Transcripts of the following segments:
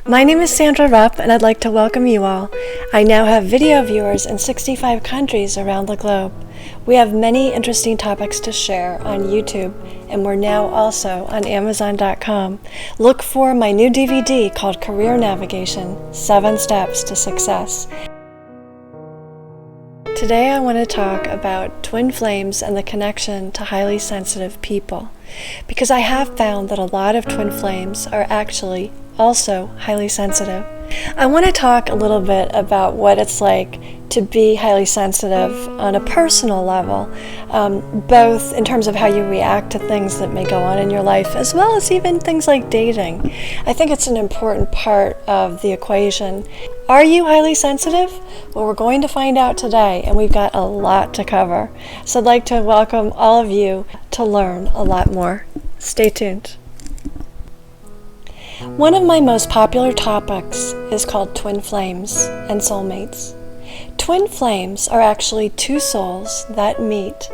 My name is Sandra Rupp, and I'd like to welcome you all. I now have video viewers in 65 countries around the globe. We have many interesting topics to share on YouTube, and we're now also on Amazon.com. Look for my new DVD called Career Navigation: 7 Steps to Success. Today I want to talk about twin flames and the connection to highly sensitive people, because I have found that a lot of twin flames are actually also highly sensitive. I want to talk a little bit about what it's like to be highly sensitive on a personal level, both in terms of how you react to things that may go on in your life, as well as even things like dating. I think it's an important part of the equation. Are you highly sensitive? Well, we're going to find out today, and we've got a lot to cover. So I'd like to welcome all of you to learn a lot more. Stay tuned. One of my most popular topics is called twin flames and soulmates. Twin flames are actually two souls that meet,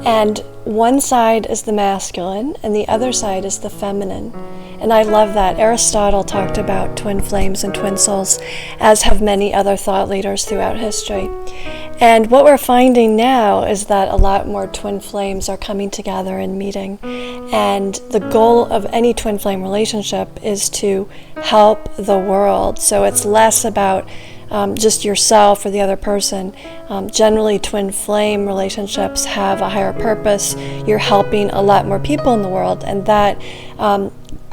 and one side is the masculine and the other side is the feminine. And I love that. Aristotle talked about twin flames and twin souls, as have many other thought leaders throughout history. And what we're finding now is that a lot more twin flames are coming together and meeting. And the goal of any twin flame relationship is to help the world. So it's less about just yourself or the other person. Generally, twin flame relationships have a higher purpose. You're helping a lot more people in the world, and that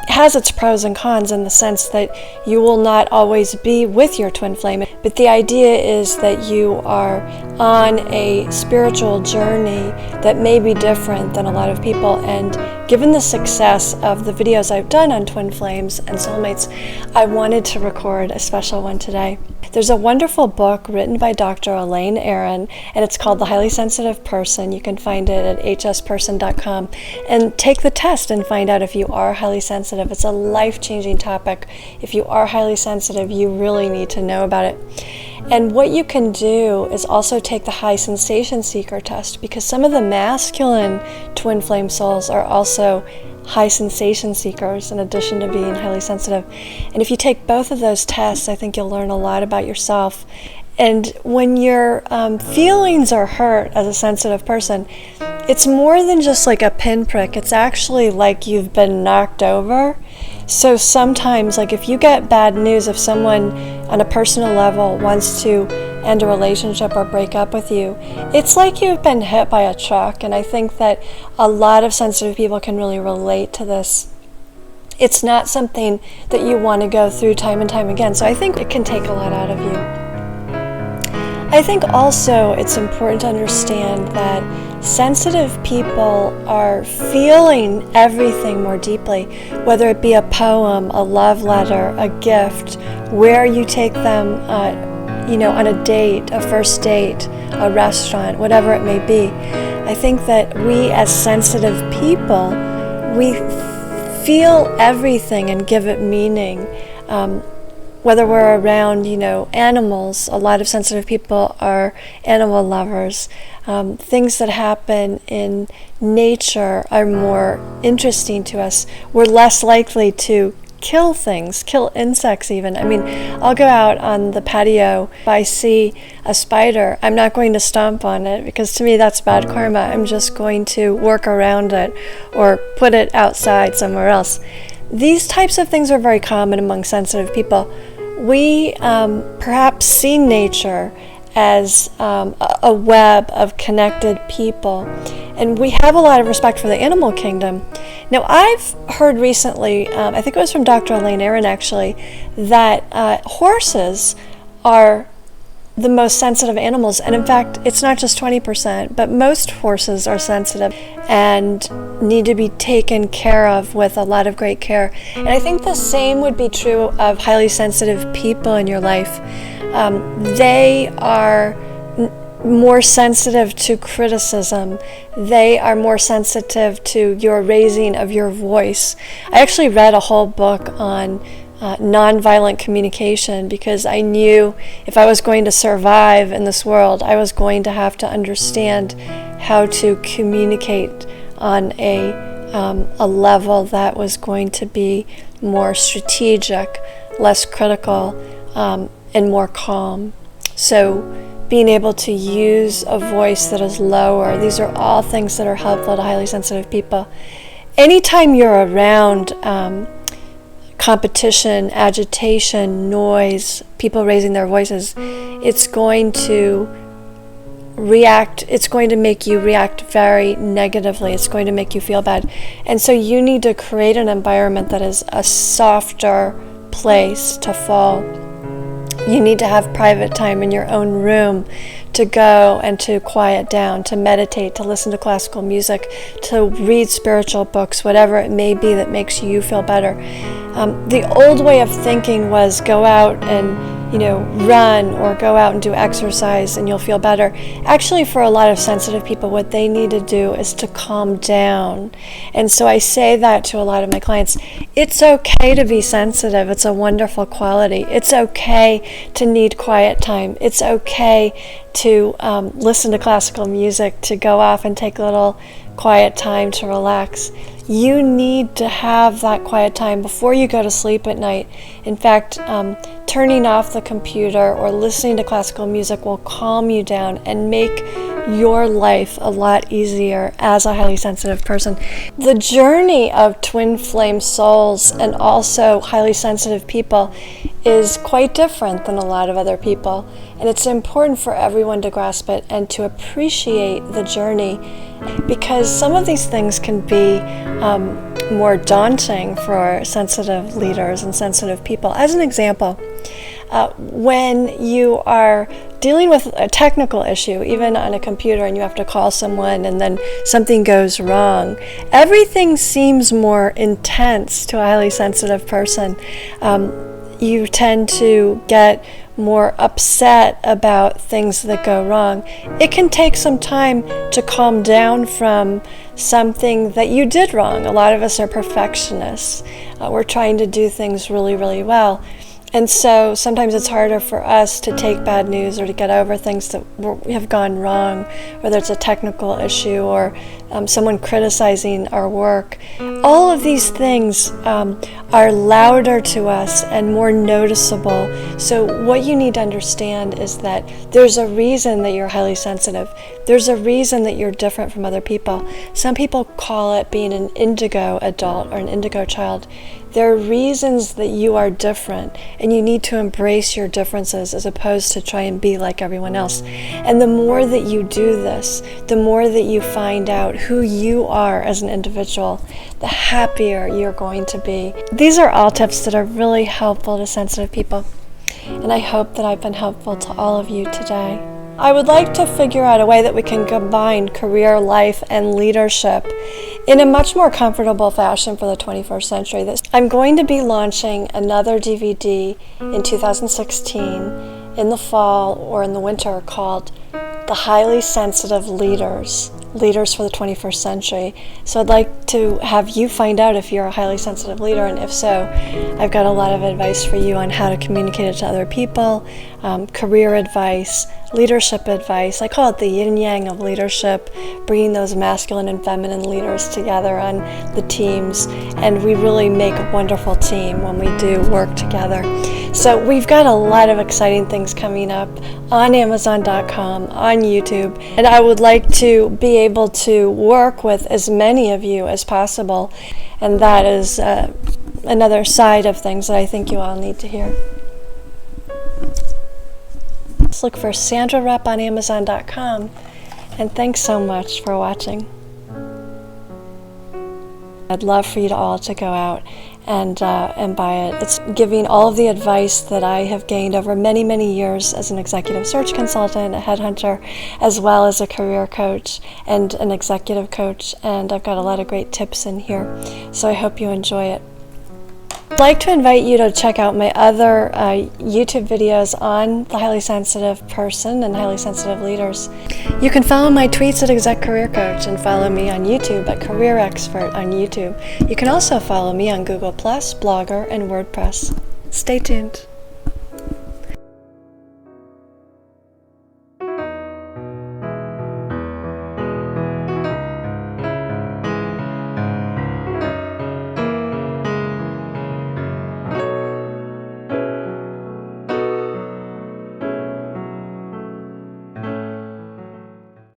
has its pros and cons in the sense that you will not always be with your twin flame, but the idea is that you are on a spiritual journey that may be different than a lot of people. And given the success of the videos I've done on twin flames and soulmates, I wanted to record a special one today. There's a wonderful book written by Dr. Elaine Aron, and it's called The Highly Sensitive Person. You can find it at hsperson.com, and take the test and find out if you are highly sensitive. It's a life-changing topic. If you are highly sensitive, you really need to know about it. And what you can do is also take the high sensation seeker test, because some of the masculine twin flame souls are also high sensation seekers in addition to being highly sensitive. And if you take both of those tests, I think you'll learn a lot about yourself. And when your feelings are hurt as a sensitive person, it's more than just like a pinprick. It's actually like you've been knocked over. So sometimes, like if you get bad news, if someone on a personal level wants to end a relationship or break up with you, it's like you've been hit by a truck. And I think that a lot of sensitive people can really relate to this. It's not something that you want to go through time and time again. So I think it can take a lot out of you. I think also it's important to understand that sensitive people are feeling everything more deeply, whether it be a poem, a love letter, a gift, where you take them on a date, a first date, a restaurant, whatever it may be. I think that we as sensitive people, we feel everything and give it meaning. Whether we're around, animals, a lot of sensitive people are animal lovers. Things that happen in nature are more interesting to us. We're less likely to kill things, kill insects even. I mean, I'll go out on the patio. If I see a spider, I'm not going to stomp on it, because to me that's bad karma. I'm just going to work around it or put it outside somewhere else. These types of things are very common among sensitive people. We perhaps see nature as a web of connected people, and we have a lot of respect for the animal kingdom. Now, I've heard recently, I think it was from Dr. Elaine Aron actually, that horses are the most sensitive animals, and in fact it's not just 20%, but most horses are sensitive and need to be taken care of with a lot of great care. And I think the same would be true of highly sensitive people in your life. They are more sensitive to criticism. They are more sensitive to your raising of your voice. I actually read a whole book on nonviolent communication, because I knew if I was going to survive in this world, I was going to have to understand how to communicate on a level that was going to be more strategic, less critical, and more calm. So being able to use a voice that is lower, these are all things that are helpful to highly sensitive people. Anytime you're around competition, agitation, noise, people raising their voices, it's going to make you react very negatively. It's going to make you feel bad. And so you need to create an environment that is a softer place to fall. You need to have private time in your own room to go and to quiet down, to meditate, to listen to classical music, to read spiritual books, whatever it may be that makes you feel better. The old way of thinking was go out and run or go out and do exercise and you'll feel better. Actually, for a lot of sensitive people, what they need to do is to calm down. And so I say that to a lot of my clients. It's okay to be sensitive. It's a wonderful quality. It's okay to need quiet time. It's okay to listen to classical music, to go off and take a little quiet time to relax. You need to have that quiet time before you go to sleep at night. In fact, turning off the computer or listening to classical music will calm you down and make your life a lot easier as a highly sensitive person. The journey of twin flame souls and also highly sensitive people is quite different than a lot of other people. And it's important for everyone to grasp it and to appreciate the journey, because some of these things can be more daunting for sensitive leaders and sensitive people. As an example, when you are dealing with a technical issue, even on a computer, and you have to call someone and then something goes wrong, everything seems more intense to a highly sensitive person. You tend to get more upset about things that go wrong. It can take some time to calm down from something that you did wrong. A lot of us are perfectionists. We're trying to do things really, really well. And so sometimes it's harder for us to take bad news or to get over things that have gone wrong, whether it's a technical issue or someone criticizing our work. All of these things are louder to us and more noticeable. So what you need to understand is that there's a reason that you're highly sensitive. There's a reason that you're different from other people. Some people call it being an indigo adult or an indigo child. There are reasons that you are different, and you need to embrace your differences as opposed to try and be like everyone else. And the more that you do this, the more that you find out who you are as an individual, the happier you're going to be. These are all tips that are really helpful to sensitive people, and I hope that I've been helpful to all of you today. I would like to figure out a way that we can combine career, life, and leadership in a much more comfortable fashion for the 21st century. I'm going to be launching another DVD in 2016 in the fall or in the winter called The Highly Sensitive Leaders for the 21st Century. So I'd like to have you find out if you're a highly sensitive leader, and if so, I've got a lot of advice for you on how to communicate it to other people, career advice, leadership advice. I call it the yin-yang of leadership, bringing those masculine and feminine leaders together on the teams, and we really make a wonderful team when we do work together. So we've got a lot of exciting things coming up on Amazon.com, on YouTube, and I would like to be able to work with as many of you as possible, and that is another side of things that I think you all need to hear. Just look for Sandra Rupp on Amazon.com, and thanks so much for watching. I'd love for you all to go out and buy it. It's giving all of the advice that I have gained over many, many years as an executive search consultant, a headhunter, as well as a career coach and an executive coach, and I've got a lot of great tips in here, so I hope you enjoy it. I'd like to invite you to check out my other YouTube videos on the highly sensitive person and highly sensitive leaders. You can follow my tweets at Exec Career Coach and follow me on YouTube at Career Expert on YouTube. You can also follow me on Google+, Blogger, and WordPress. Stay tuned.